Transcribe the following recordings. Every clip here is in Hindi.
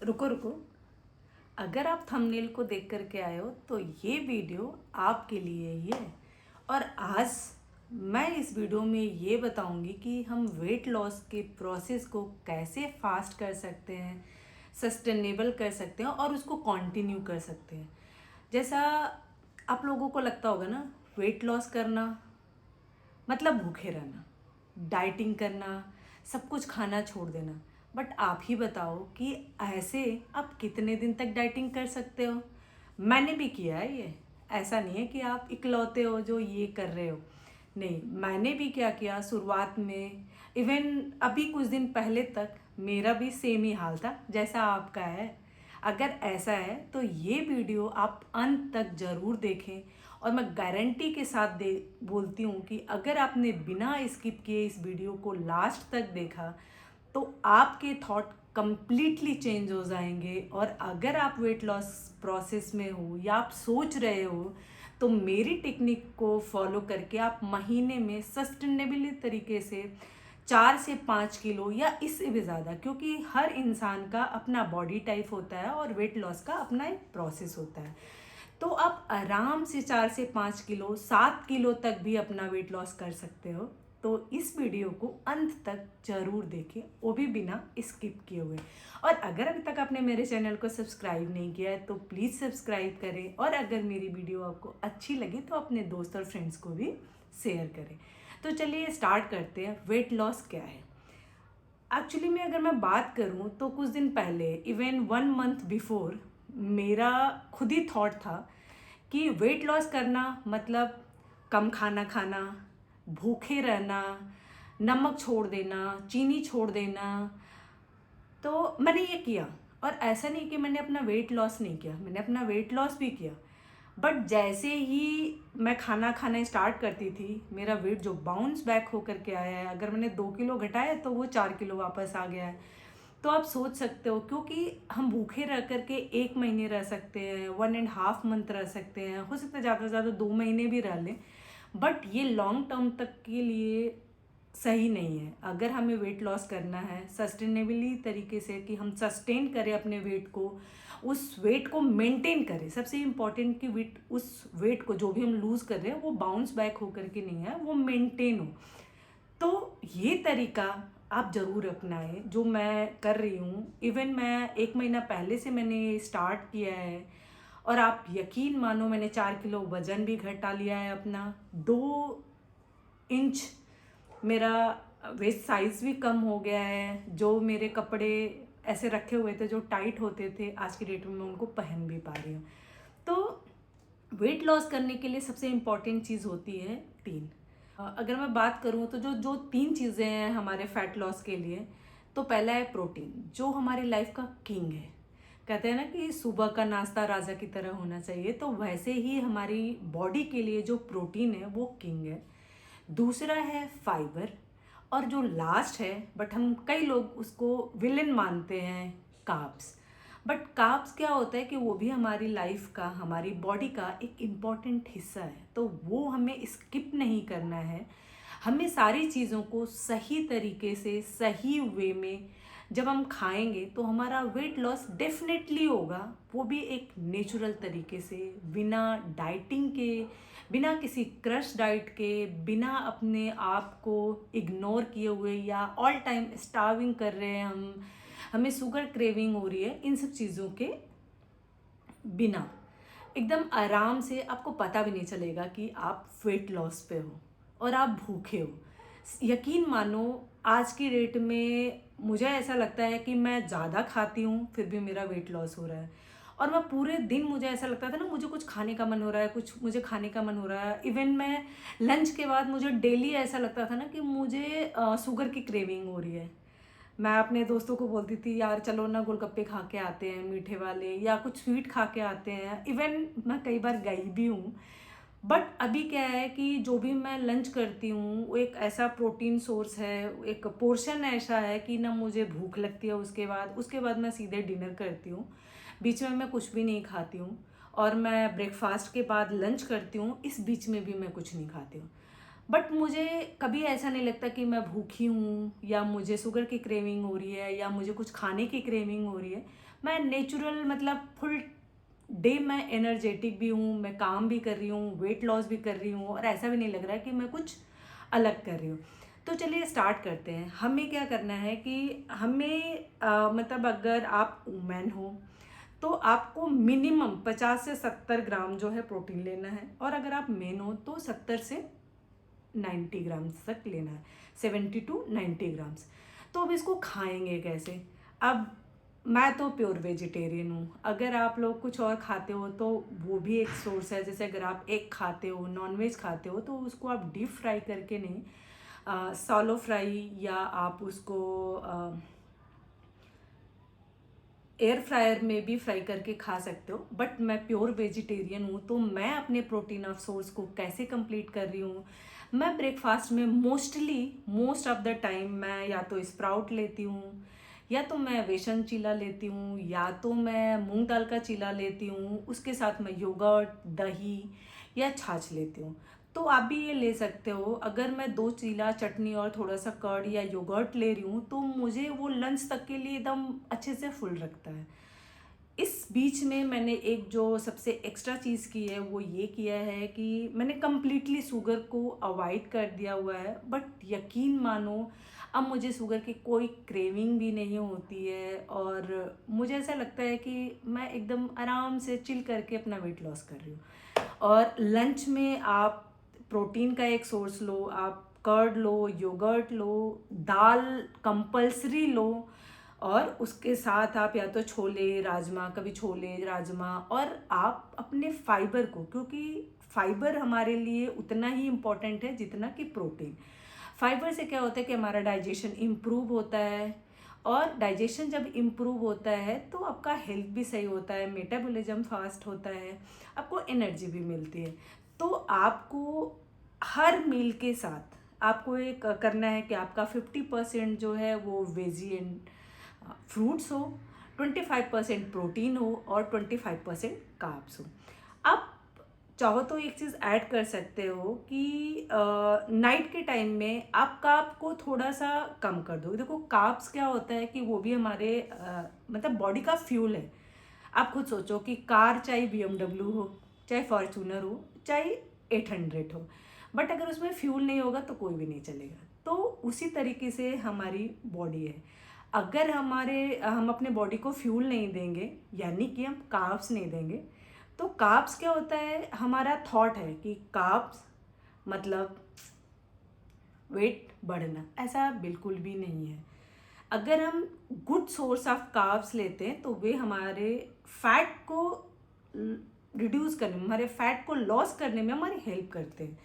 रुको रुको। अगर आप थंबनेल को देख कर के आए हो तो ये वीडियो आपके लिए ही है। और आज मैं इस वीडियो में ये बताऊंगी कि हम वेट लॉस के प्रोसेस को कैसे फास्ट कर सकते हैं, सस्टेनेबल कर सकते हैं और उसको कंटिन्यू कर सकते हैं। जैसा आप लोगों को लगता होगा ना, वेट लॉस करना मतलब भूखे रहना, डाइटिंग करना, सब कुछ खाना छोड़ देना। बट आप ही बताओ कि ऐसे आप कितने दिन तक डाइटिंग कर सकते हो। मैंने भी किया है ये। ऐसा नहीं है कि आप इकलौते हो जो ये कर रहे हो। नहीं, मैंने भी क्या किया शुरुआत में। इवन अभी कुछ दिन पहले तक मेरा भी सेम ही हाल था जैसा आपका है। अगर ऐसा है तो ये वीडियो आप अंत तक ज़रूर देखें। और मैं गारंटी के साथ दे बोलती हूँ कि अगर आपने बिना स्किप किए इस वीडियो को लास्ट तक देखा तो आपके थॉट कंप्लीटली चेंज हो जाएंगे। और अगर आप वेट लॉस प्रोसेस में हो या आप सोच रहे हो तो मेरी टेक्निक को फॉलो करके आप महीने में सस्टेनेबली तरीके से 4 से 5 किलो या इससे भी ज़्यादा, क्योंकि हर इंसान का अपना बॉडी टाइप होता है और वेट लॉस का अपना एक प्रोसेस होता है। तो आप आराम से 4 से 5 किलो 7 किलो तक भी अपना वेट लॉस कर सकते हो। तो इस वीडियो को अंत तक जरूर देखें, वो भी बिना स्किप किए हुए। और अगर अभी तक आपने मेरे चैनल को सब्सक्राइब नहीं किया है तो प्लीज़ सब्सक्राइब करें। और अगर मेरी वीडियो आपको अच्छी लगे तो अपने दोस्त और फ्रेंड्स को भी शेयर करें। तो चलिए स्टार्ट करते हैं। वेट लॉस क्या है एक्चुअली में? अगर मैं बात करूं तो कुछ दिन पहले, इवन 1 मंथ बिफोर, मेरा खुद ही थॉट था कि वेट लॉस करना मतलब कम खाना खाना, भूखे रहना, नमक छोड़ देना, चीनी छोड़ देना। तो मैंने ये किया। और ऐसा नहीं कि मैंने अपना वेट लॉस नहीं किया, मैंने अपना वेट लॉस भी किया। बट जैसे ही मैं खाना खाना स्टार्ट करती थी, मेरा वेट जो बाउंस बैक होकर के आया है, अगर मैंने 2 किलो घटाया तो वो 4 किलो वापस आ गया है। तो आप सोच सकते हो, क्योंकि हम भूखे रह करके 1 महीने रह सकते हैं, 1.5 मंथ रह सकते हैं, हो सकता है ज़्यादा से ज़्यादा 2 महीने भी रह लें। बट ये लॉन्ग टर्म तक के लिए सही नहीं है। अगर हमें वेट लॉस करना है सस्टेनेबली तरीके से, कि हम सस्टेन करें अपने वेट को, उस वेट को मेंटेन करें। सबसे इम्पॉर्टेंट कि वेट, उस वेट को जो भी हम लूज़ कर रहे हैं वो बाउंस बैक होकर के नहीं है, वो मेंटेन हो। तो ये तरीका आप ज़रूर अपनाएं जो मैं कर रही हूँ। इवन मैं 1 महीना पहले से मैंने स्टार्ट किया है। और आप यकीन मानो, मैंने 4 किलो वज़न भी घटा लिया है अपना। 2 इंच मेरा वेस्ट साइज़ भी कम हो गया है। जो मेरे कपड़े ऐसे रखे हुए थे जो टाइट होते थे, आज की डेट में मैं उनको पहन भी पा रही हूँ। तो वेट लॉस करने के लिए सबसे इम्पॉर्टेंट चीज़ होती है 3। अगर मैं बात करूँ तो जो जो 3 चीज़ें हैं हमारे फैट लॉस के लिए, तो पहला है प्रोटीन, जो हमारी लाइफ का किंग है। कहते हैं ना कि सुबह का नाश्ता राजा की तरह होना चाहिए, तो वैसे ही हमारी बॉडी के लिए जो प्रोटीन है वो किंग है। दूसरा है फाइबर। और जो लास्ट है, बट हम कई लोग उसको विलेन मानते हैं, कार्ब्स। बट कार्ब्स क्या होता है कि वो भी हमारी लाइफ का, हमारी बॉडी का एक इम्पॉर्टेंट हिस्सा है। तो वो हमें स्किप नहीं करना है। हमें सारी चीज़ों को सही तरीके से, सही वे में जब हम खाएंगे तो हमारा वेट लॉस डेफिनेटली होगा। वो भी एक नेचुरल तरीके से, बिना डाइटिंग के, बिना किसी क्रश डाइट के, बिना अपने आप को इग्नोर किए हुए या ऑल टाइम स्टार्विंग कर रहे हैं हम, हमें शुगर क्रेविंग हो रही है, इन सब चीज़ों के बिना एकदम आराम से आपको पता भी नहीं चलेगा कि आप वेट लॉस पे हो और आप भूखे हो। यकीन मानो, आज की डेट में मुझे ऐसा लगता है कि मैं ज़्यादा खाती हूँ फिर भी मेरा वेट लॉस हो रहा है। और मैं पूरे दिन, मुझे ऐसा लगता था ना, मुझे कुछ खाने का मन हो रहा है, कुछ मुझे खाने का मन हो रहा है। इवन मैं लंच के बाद मुझे डेली ऐसा लगता था ना कि मुझे शुगर की क्रेविंग हो रही है। मैं अपने दोस्तों को बोलती थी, यार चलो ना गोलगप्पे खा के आते हैं मीठे वाले, या कुछ स्वीट खा के आते हैं। इवन मैं कई बार गई भी हूँ। बट अभी क्या है कि जो भी मैं लंच करती हूँ वो एक ऐसा प्रोटीन सोर्स है, एक पोर्शन ऐसा है कि ना मुझे भूख लगती है। उसके बाद मैं सीधे डिनर करती हूँ। बीच में मैं कुछ भी नहीं खाती हूँ। और मैं ब्रेकफास्ट के बाद लंच करती हूँ, इस बीच में भी मैं कुछ नहीं खाती हूँ। बट मुझे कभी ऐसा नहीं लगता कि मैं भूखी हूँ या मुझे शुगर की क्रेविंग हो रही है या मुझे कुछ खाने की क्रेविंग हो रही है। मैं नेचुरल मतलब फुल डे मैं एनर्जेटिक भी हूँ, मैं काम भी कर रही हूँ, वेट लॉस भी कर रही हूँ, और ऐसा भी नहीं लग रहा है कि मैं कुछ अलग कर रही हूँ। तो चलिए स्टार्ट करते हैं। हमें क्या करना है कि हमें मतलब अगर आप वुमेन हो तो आपको मिनिमम 50 से 70 ग्राम जो है प्रोटीन लेना है, और अगर आप मेन हो तो 70 से 90 ग्राम्स तक लेना है, 70 टू 90 ग्राम्स। तो अब इसको खाएंगे कैसे? अब मैं तो प्योर वेजिटेरियन हूँ, अगर आप लोग कुछ और खाते हो तो वो भी एक सोर्स है। जैसे अगर आप एग खाते हो, नॉनवेज खाते हो, तो उसको आप डीप फ्राई करके नहीं, सॉलो फ्राई, या आप उसको एयर फ्रायर में भी फ्राई करके खा सकते हो। बट मैं प्योर वेजिटेरियन हूँ, तो मैं अपने प्रोटीन ऑफ सोर्स को कैसे कंप्लीट कर रही हूँ? मैं ब्रेकफास्ट में मोस्ट ऑफ द टाइम मैं या तो स्प्राउट लेती हूँ, या तो मैं बेसन चीला लेती हूँ, या तो मैं मूंग दाल का चीला लेती हूँ, उसके साथ मैं योगर्ट, दही या छाछ लेती हूँ। तो आप भी ये ले सकते हो। अगर मैं 2 चीला चटनी और थोड़ा सा कर्ड या योगर्ट ले रही हूँ तो मुझे वो लंच तक के लिए एकदम अच्छे से फुल रखता है। इस बीच में मैंने एक जो सबसे एक्स्ट्रा चीज़ की है वो ये किया है कि मैंने कम्प्लीटली शुगर को अवॉइड कर दिया हुआ है। बट यकीन मानो, अब मुझे शुगर की कोई क्रेविंग भी नहीं होती है, और मुझे ऐसा लगता है कि मैं एकदम आराम से चिल करके अपना वेट लॉस कर रही हूँ। और लंच में आप प्रोटीन का एक सोर्स लो, आप कर्ड लो, योगर्ट लो, दाल कंपल्सरी लो, और उसके साथ आप या तो छोले राजमा, कभी छोले राजमा, और आप अपने फाइबर को, क्योंकि फाइबर हमारे लिए उतना ही इम्पोर्टेंट है जितना कि प्रोटीन। फाइबर से क्या होता है कि हमारा डाइजेशन इम्प्रूव होता है, और डाइजेशन जब इम्प्रूव होता है तो आपका हेल्थ भी सही होता है, मेटाबॉलिज्म फास्ट होता है, आपको एनर्जी भी मिलती है। तो आपको हर मील के साथ आपको एक करना है कि आपका 50% जो है वो वेजी एंड फ्रूट्स हो, 25% प्रोटीन हो, और 25% कार्ब्स हो। आप चाहो तो एक चीज़ ऐड कर सकते हो कि नाइट के टाइम में आप कार्ब को थोड़ा सा कम कर दो। देखो कार्ब्स क्या होता है कि वो भी हमारे मतलब बॉडी का फ्यूल है। आप खुद सोचो कि कार चाहे BMW हो, चाहे फॉर्चूनर हो, चाहे 800 हो, बट अगर उसमें फ्यूल नहीं होगा तो कोई भी नहीं चलेगा। तो उसी तरीके से हमारी बॉडी है। अगर हम अपने बॉडी को फ्यूल नहीं देंगे, यानी कि हम कार्ब्स नहीं देंगे, तो कार्ब्स क्या होता है, हमारा थॉट है कि कार्ब्स मतलब वेट बढ़ना, ऐसा बिल्कुल भी नहीं है। अगर हम गुड सोर्स ऑफ कार्ब्स लेते हैं तो वे हमारे फैट को रिड्यूस करने में, हमारे फैट को लॉस करने में हमारी हेल्प करते हैं।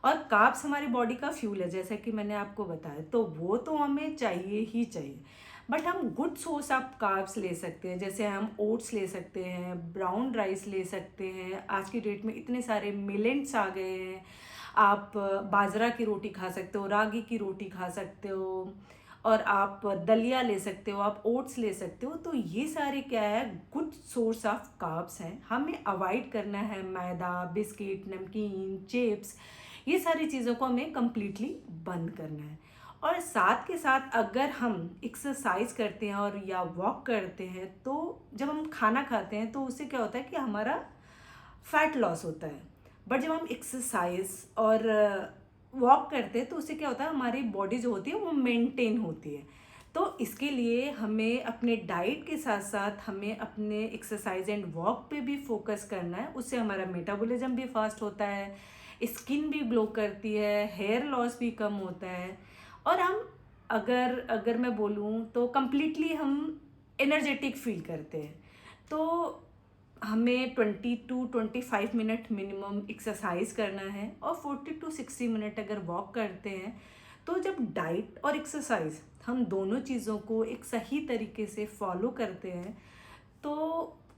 और कार्ब्स हमारी बॉडी का फ्यूल है, जैसा कि मैंने आपको बताया, तो वो तो हमें चाहिए ही चाहिए। बट हम गुड सोर्स ऑफ कार्ब्स ले सकते हैं, जैसे हम ओट्स ले सकते हैं, ब्राउन राइस ले सकते हैं। आज की डेट में इतने सारे मिलेट्स आ गए हैं। आप बाजरा की रोटी खा सकते हो, रागी की रोटी खा सकते हो, और आप दलिया ले सकते हो, आप ओट्स ले सकते हो। तो ये सारे क्या है, गुड सोर्स ऑफ कार्ब्स हैं। हमें अवॉइड करना है मैदा, बिस्किट, नमकीन, चिप्स, ये सारी चीज़ों को हमें कम्प्लीटली बंद करना है। और साथ के साथ अगर हम एक्सरसाइज करते हैं और या वॉक करते हैं, तो जब हम खाना खाते हैं तो उससे क्या होता है कि हमारा फैट लॉस होता है। बट जब हम एक्सरसाइज और वॉक करते हैं तो उससे क्या होता है, हमारी बॉडी जो होती है वो मेंटेन होती है। तो इसके लिए हमें अपने डाइट के साथ साथ हमें अपने एक्सरसाइज एंड वॉक पे भी फोकस करना है। उससे हमारा मेटाबॉलिज्म भी फास्ट होता है, स्किन भी ग्लो करती है, हेयर लॉस भी कम होता है, और हम अगर अगर मैं बोलूँ तो कम्प्लीटली हम एनर्जेटिक फील करते हैं। तो हमें 20 to 25 मिनट मिनिमम एक्सरसाइज करना है, और 40 to 60 मिनट अगर वॉक करते हैं, तो जब डाइट और एक्सरसाइज हम दोनों चीज़ों को एक सही तरीके से फॉलो करते हैं तो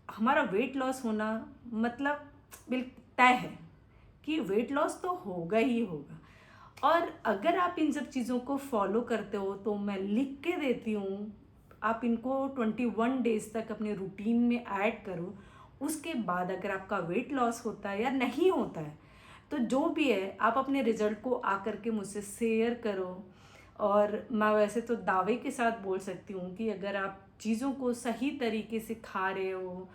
हमारा वेट लॉस होना मतलब बिल्कुल तय है कि वेट लॉस तो होगा ही होगा। और अगर आप इन सब चीज़ों को फॉलो करते हो तो मैं लिख के देती हूँ, आप इनको 21 डेज तक अपने रूटीन में ऐड करो। उसके बाद अगर आपका वेट लॉस होता है या नहीं होता है, तो जो भी है आप अपने रिजल्ट को आकर के मुझसे शेयर करो। और मैं वैसे तो दावे के साथ बोल सकती हूँ कि अगर आप चीज़ों को सही तरीके से खा रहे हो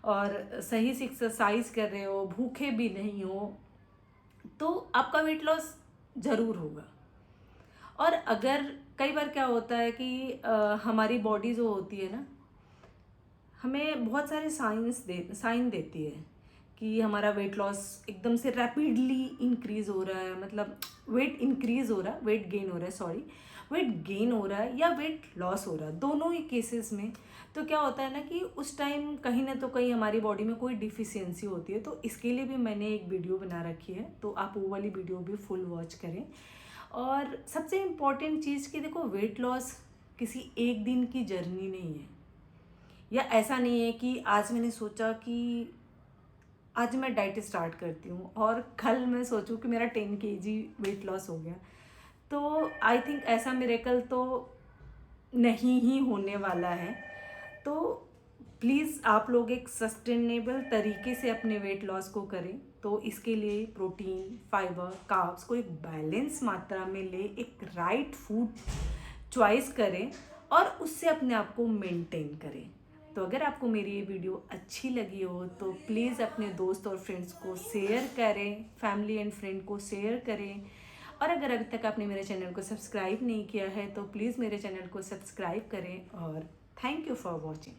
और सही से एक्सरसाइज कर रहे हो, भूखे भी नहीं हो, तो आपका वेट लॉस ज़रूर होगा। और अगर कई बार क्या होता है कि हमारी बॉडी जो होती है ना, हमें बहुत सारे साइन देती है कि हमारा वेट लॉस एकदम से रैपिडली इंक्रीज हो रहा है, मतलब वेट इंक्रीज हो रहा है, वेट गेन हो रहा है, सॉरी, वेट गेन हो रहा है या वेट लॉस हो रहा है, दोनों ही केसेस में। तो क्या होता है ना कि उस टाइम कहीं ना तो कहीं हमारी बॉडी में कोई डिफिशियंसी होती है। तो इसके लिए भी मैंने एक वीडियो बना रखी है, तो आप वो वाली वीडियो भी फुल वॉच करें। और सबसे इम्पॉर्टेंट चीज़ कि देखो, वेट लॉस किसी एक दिन की जर्नी नहीं है, या ऐसा नहीं है कि आज मैंने सोचा कि आज मैं डाइट स्टार्ट करती हूँ और कल मैं सोचूं कि मेरा 10 kg वेट लॉस हो गया। तो आई थिंक ऐसा मिरेकल तो नहीं ही होने वाला है। तो प्लीज़ आप लोग एक सस्टेनेबल तरीके से अपने वेट लॉस को करें। तो इसके लिए प्रोटीन, फाइबर, कार्ब्स को एक बैलेंस मात्रा में ले, एक राइट फूड चॉइस करें और उससे अपने आप को मेंटेन करें। तो अगर आपको मेरी ये वीडियो अच्छी लगी हो तो प्लीज़ अपने दोस्त और फ्रेंड्स को शेयर करें, फैमिली एंड फ्रेंड को शेयर करें। और अगर अभी तक आपने मेरे चैनल को सब्सक्राइब नहीं किया है तो प्लीज़ मेरे चैनल को सब्सक्राइब करें। और थैंक यू फॉर वॉचिंग।